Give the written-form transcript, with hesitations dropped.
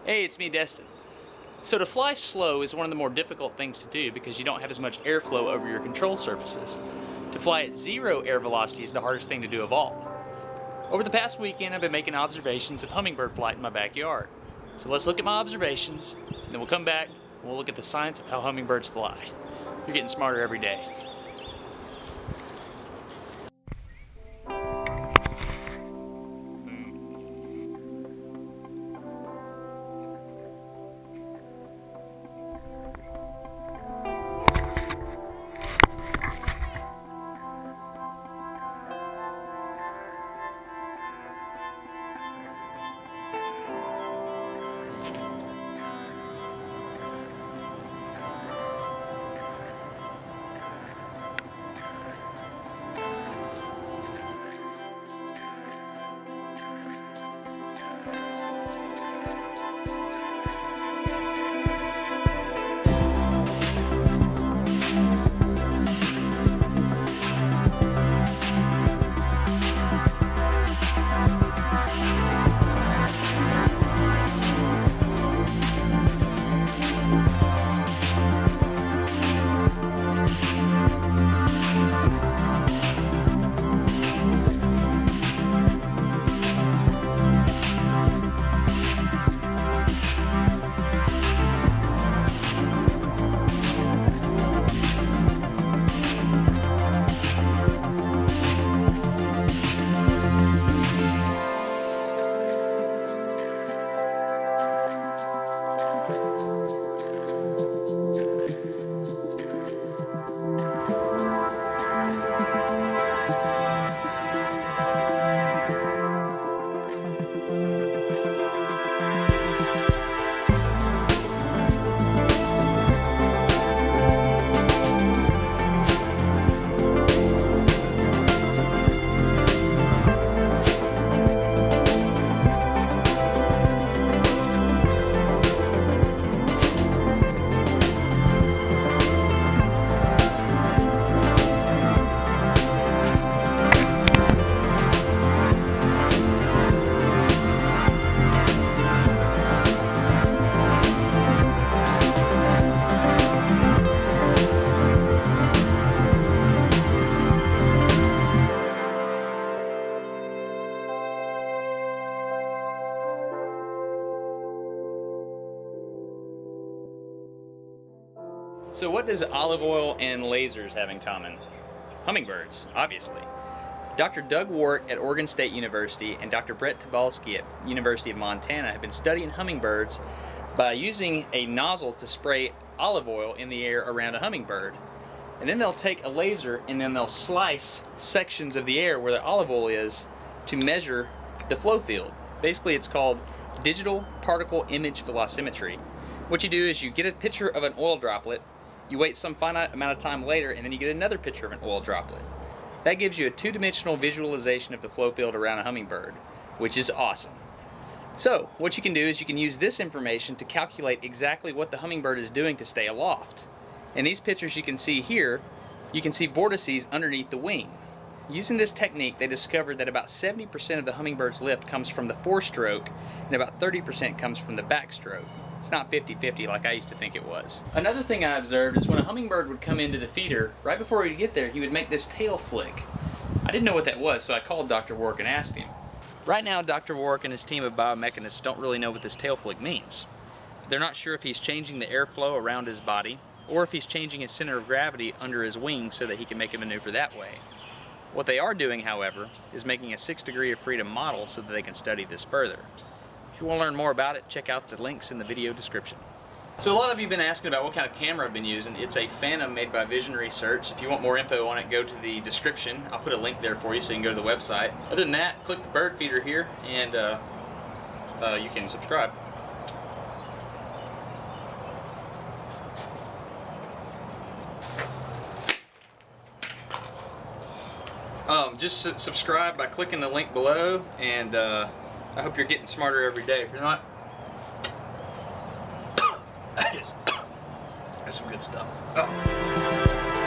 Hey, it's me, Destin. So to fly slow is one of the more difficult things to do because you don't have as much airflow over your control surfaces. To fly at 0 air velocity is the hardest thing to do of all. Over the past weekend, I've been making observations of hummingbird flight in my backyard. So let's look at my observations, then we'll come back and we'll look at the science of how hummingbirds fly. You're getting smarter every day. So what does olive oil and lasers have in common? Hummingbirds, obviously. Dr. Doug Warwick at Oregon State University and Dr. Brett Tobalski at University of Montana have been studying hummingbirds by using a nozzle to spray olive oil in the air around a hummingbird. And then they'll take a laser and then they'll slice sections of the air where the olive oil is to measure the flow field. Basically, it's called digital particle image velocimetry. What you do is you get a picture of an oil droplet, you wait some finite amount of time later, and then you get another picture of an oil droplet. That gives you a two-dimensional visualization of the flow field around a hummingbird, which is awesome. So, what you can do is you can use this information to calculate exactly what the hummingbird is doing to stay aloft. In these pictures you can see here, you can see vortices underneath the wing. Using this technique, they discovered that about 70% of the hummingbird's lift comes from the forestroke, and about 30% comes from the backstroke. It's not 50-50 like I used to think it was. Another thing I observed is when a hummingbird would come into the feeder, right before he'd get there, he would make this tail flick. I didn't know what that was, so I called Dr. Warwick and asked him. Right now, Dr. Warwick and his team of biomechanists don't really know what this tail flick means. They're not sure if he's changing the airflow around his body, or if he's changing his center of gravity under his wings so that he can make a maneuver that way. What they are doing, however, is making a 6 degree of freedom model so that they can study this further. If you want to learn more about it, check out the links in the video description. So a lot of you have been asking about what kind of camera I've been using. It's a Phantom made by Vision Research. If you want more info on it, go to the description. I'll put a link there for you so you can go to the website. Other than that, click the bird feeder here and you can subscribe. Just subscribe by clicking the link below, and I hope you're getting smarter every day. If you're not, that's some good stuff. Oh.